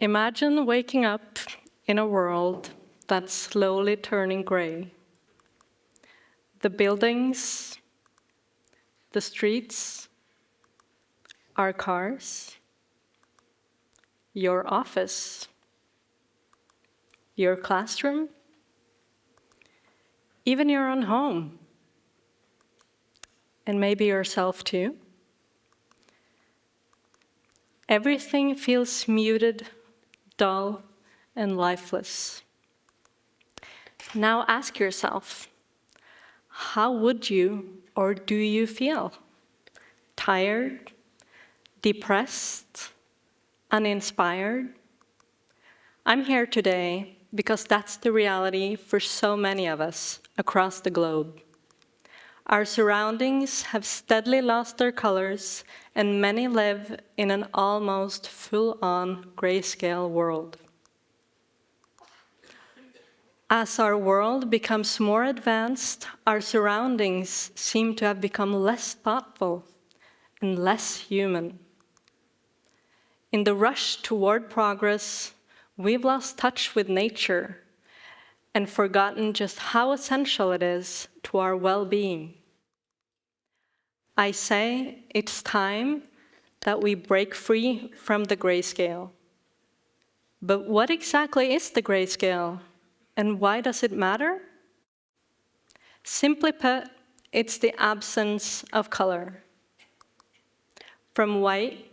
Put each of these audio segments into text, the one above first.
Imagine waking up in a world that's slowly turning gray. The buildings, the streets, our cars, your office, your classroom, even your own home, and maybe yourself too. Everything feels muted, dull, and lifeless. Now ask yourself, how would you or do you feel? Tired, depressed, uninspired? I'm here today because that's the reality for so many of us across the globe. Our surroundings have steadily lost their colors, and many live in an almost full-on grayscale world. As our world becomes more advanced, our surroundings seem to have become less thoughtful and less human. In the rush toward progress, we've lost touch with nature and forgotten just how essential it is to our well-being. I say it's time that we break free from the grayscale. But what exactly is the grayscale, and why does it matter? Simply put, it's the absence of color. From white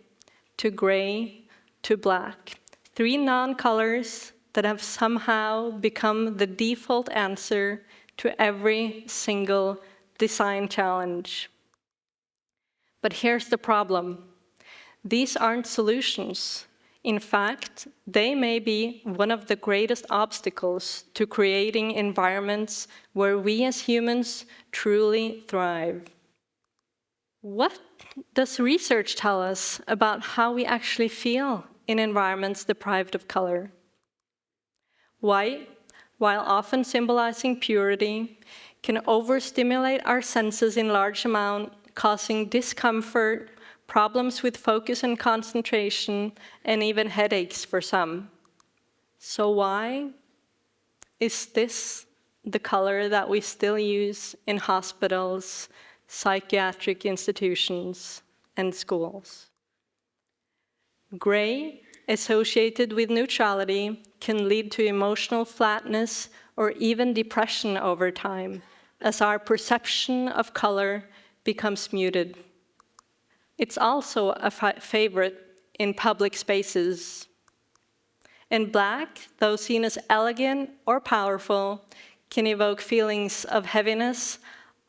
to gray to black, 3 non-colors that have somehow become the default answer to every single design challenge. But here's the problem. These aren't solutions. In fact, they may be one of the greatest obstacles to creating environments where we as humans truly thrive. What does research tell us about how we actually feel in environments deprived of color? White, while often symbolizing purity, can overstimulate our senses in large amounts, causing discomfort, problems with focus and concentration, and even headaches for some. So why is this the color that we still use in hospitals, psychiatric institutions, and schools? Gray, associated with neutrality, can lead to emotional flatness or even depression over time, as our perception of color becomes muted. It's also a favorite in public spaces. And black, though seen as elegant or powerful, can evoke feelings of heaviness,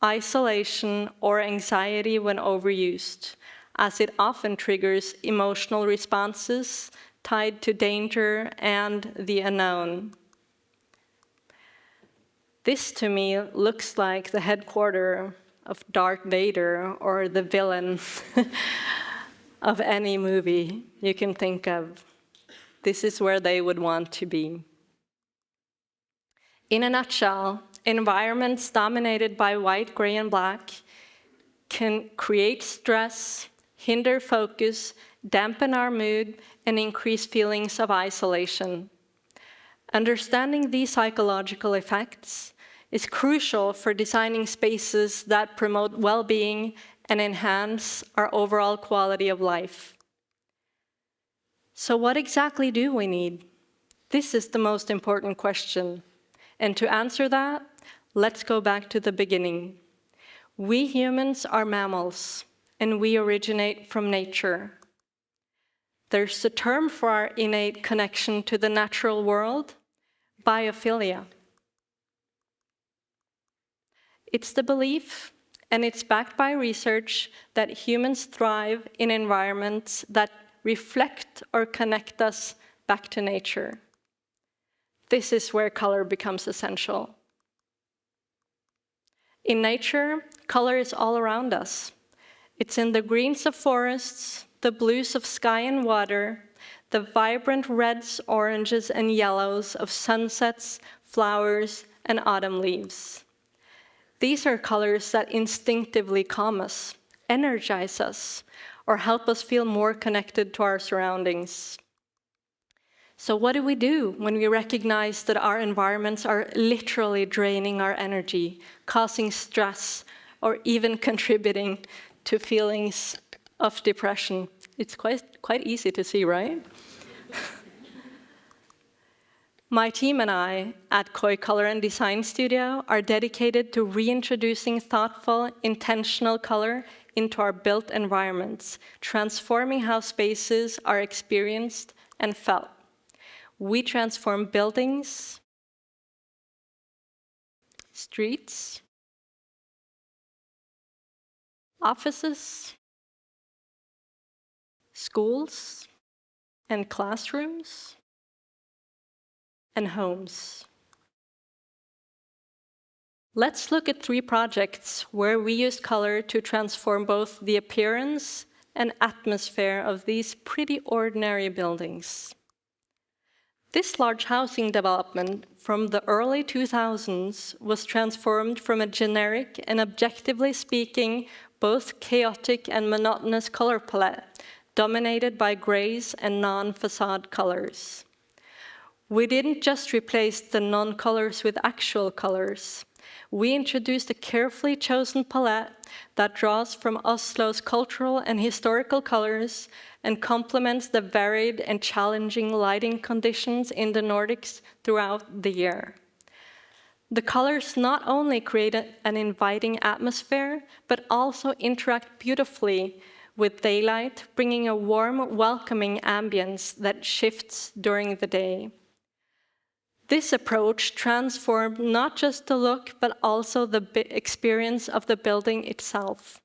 isolation, or anxiety when overused, as it often triggers emotional responses tied to danger and the unknown. This, to me, looks like the headquarters of Darth Vader or the villain of any movie you can think of. This is where they would want to be. In a nutshell, environments dominated by white, gray, and black can create stress, hinder focus, dampen our mood, and increase feelings of isolation. Understanding these psychological effects is crucial for designing spaces that promote well-being and enhance our overall quality of life. So what exactly do we need? This is the most important question. And to answer that, let's go back to the beginning. We humans are mammals, and we originate from nature. There's a term for our innate connection to the natural world: biophilia. It's the belief, and it's backed by research, that humans thrive in environments that reflect or connect us back to nature. This is where color becomes essential. In nature, color is all around us. It's in the greens of forests, the blues of sky and water, the vibrant reds, oranges, and yellows of sunsets, flowers, and autumn leaves. These are colors that instinctively calm us, energize us, or help us feel more connected to our surroundings. So what do we do when we recognize that our environments are literally draining our energy, causing stress, or even contributing to feelings of depression? It's quite easy to see, right? My team and I at Koi Color and Design Studio are dedicated to reintroducing thoughtful, intentional color into our built environments, transforming how spaces are experienced and felt. We transform buildings, streets, offices, schools, and classrooms, and homes. Let's look at 3 projects where we used color to transform both the appearance and atmosphere of these pretty ordinary buildings. This large housing development from the early 2000s was transformed from a generic and, objectively speaking, both chaotic and monotonous color palette, dominated by grays and non-facade colors. We didn't just replace the non-colors with actual colors. We introduced a carefully chosen palette that draws from Oslo's cultural and historical colors and complements the varied and challenging lighting conditions in the Nordics throughout the year. The colors not only create an inviting atmosphere, but also interact beautifully with daylight, bringing a warm, welcoming ambience that shifts during the day. This approach transformed not just the look, but also the experience of the building itself.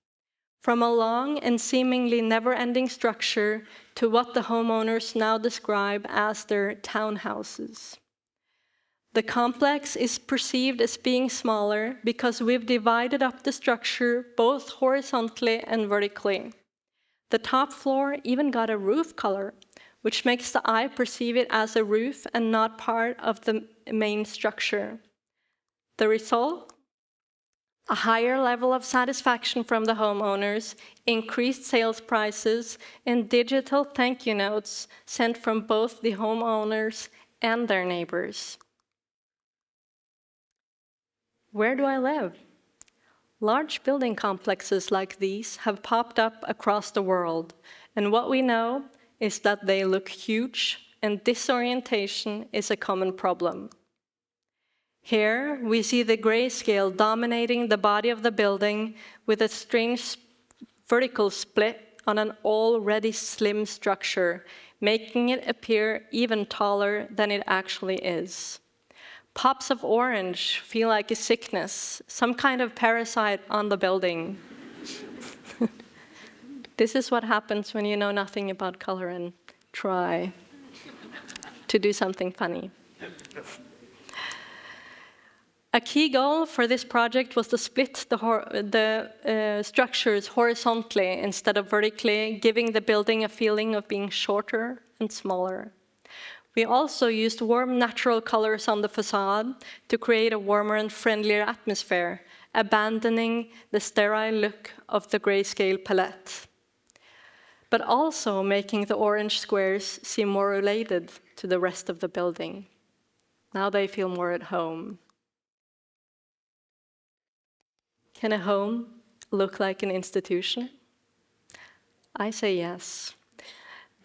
From a long and seemingly never-ending structure to what the homeowners now describe as their townhouses. The complex is perceived as being smaller because we've divided up the structure both horizontally and vertically. The top floor even got a roof color, which makes the eye perceive it as a roof and not part of the main structure. The result? A higher level of satisfaction from the homeowners, increased sales prices, and digital thank you notes sent from both the homeowners and their neighbors. Where do I live? Large building complexes like these have popped up across the world, and what we know is that they look huge, and disorientation is a common problem. Here, we see the grayscale dominating the body of the building with a strange vertical split on an already slim structure, making it appear even taller than it actually is. Pops of orange feel like a sickness, some kind of parasite on the building. This is what happens when you know nothing about color and try to do something funny. A key goal for this project was to split the structures horizontally instead of vertically, giving the building a feeling of being shorter and smaller. We also used warm natural colors on the facade to create a warmer and friendlier atmosphere, abandoning the sterile look of the grayscale palette, but also making the orange squares seem more related to the rest of the building. Now they feel more at home. Can a home look like an institution? I say yes.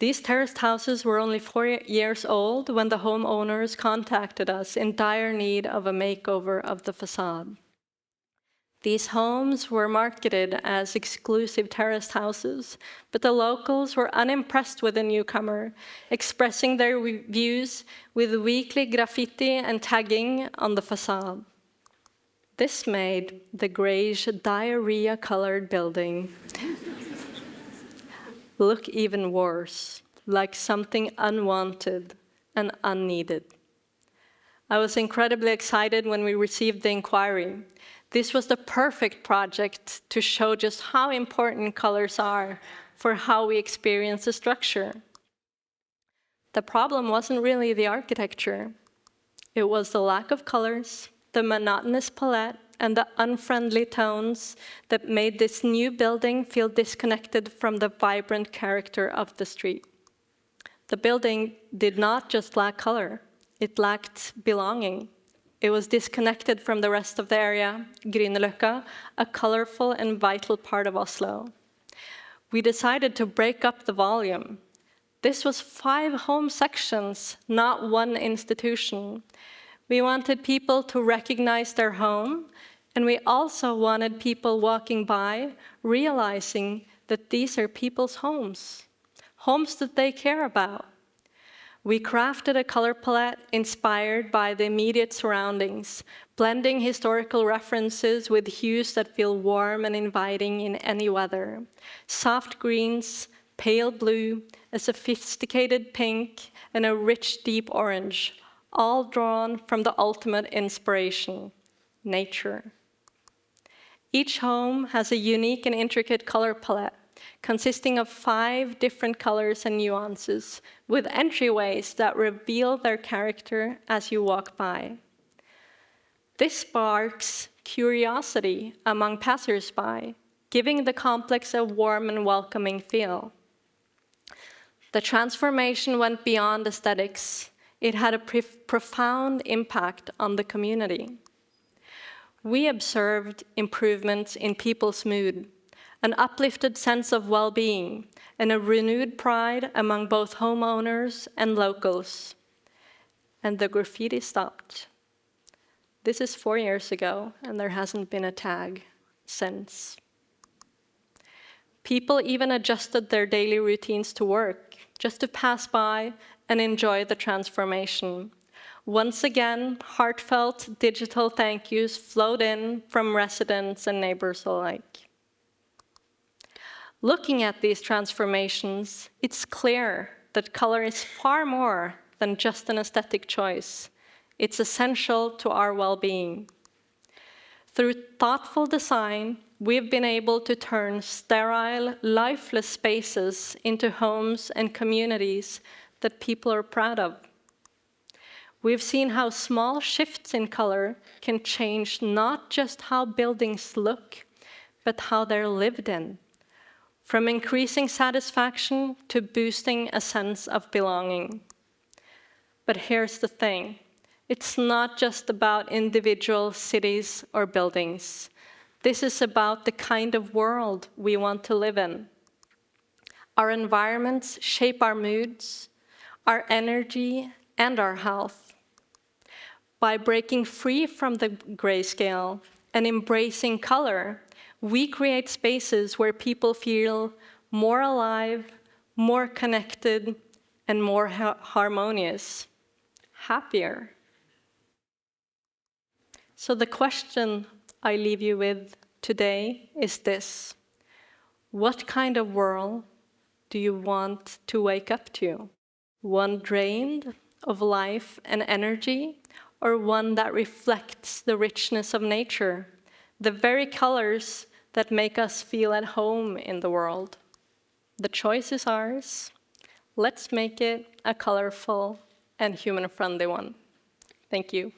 These terraced houses were only 4 years old when the homeowners contacted us in dire need of a makeover of the facade. These homes were marketed as exclusive terraced houses, but the locals were unimpressed with the newcomer, expressing their views with weekly graffiti and tagging on the facade. This made the grayish diarrhea-colored building look even worse, like something unwanted and unneeded. I was incredibly excited when we received the inquiry. This was the perfect project to show just how important colors are for how we experience the structure. The problem wasn't really the architecture. It was the lack of colors, the monotonous palette, and the unfriendly tones that made this new building feel disconnected from the vibrant character of the street. The building did not just lack color, it lacked belonging. It was disconnected from the rest of the area, Grünerløkka, a colorful and vital part of Oslo. We decided to break up the volume. This was 5 home sections, not one institution. We wanted people to recognize their home, and we also wanted people walking by realizing that these are people's homes, homes that they care about. We crafted a color palette inspired by the immediate surroundings, blending historical references with hues that feel warm and inviting in any weather. Soft greens, pale blue, a sophisticated pink, and a rich, deep orange, all drawn from the ultimate inspiration, nature. Each home has a unique and intricate color palette, consisting of 5 different colors and nuances, with entryways that reveal their character as you walk by. This sparks curiosity among passers-by, giving the complex a warm and welcoming feel. The transformation went beyond aesthetics. It had a profound impact on the community. We observed improvements in people's mood, an uplifted sense of well-being, and a renewed pride among both homeowners and locals. And the graffiti stopped. This is 4 years ago, and there hasn't been a tag since. People even adjusted their daily routines to work, just to pass by and enjoy the transformation. Once again, heartfelt digital thank yous flowed in from residents and neighbors alike. Looking at these transformations, it's clear that color is far more than just an aesthetic choice. It's essential to our well-being. Through thoughtful design, we've been able to turn sterile, lifeless spaces into homes and communities that people are proud of. We've seen how small shifts in color can change not just how buildings look, but how they're lived in, from increasing satisfaction to boosting a sense of belonging. But here's the thing. It's not just about individual cities or buildings. This is about the kind of world we want to live in. Our environments shape our moods, our energy, and our health. By breaking free from the grayscale and embracing color, we create spaces where people feel more alive, more connected, and more harmonious, happier. So the question I leave you with today is this: what kind of world do you want to wake up to? One drained of life and energy, or one that reflects the richness of nature, the very colors that make us feel at home in the world? The choice is ours. Let's make it a colorful and human-friendly one. Thank you.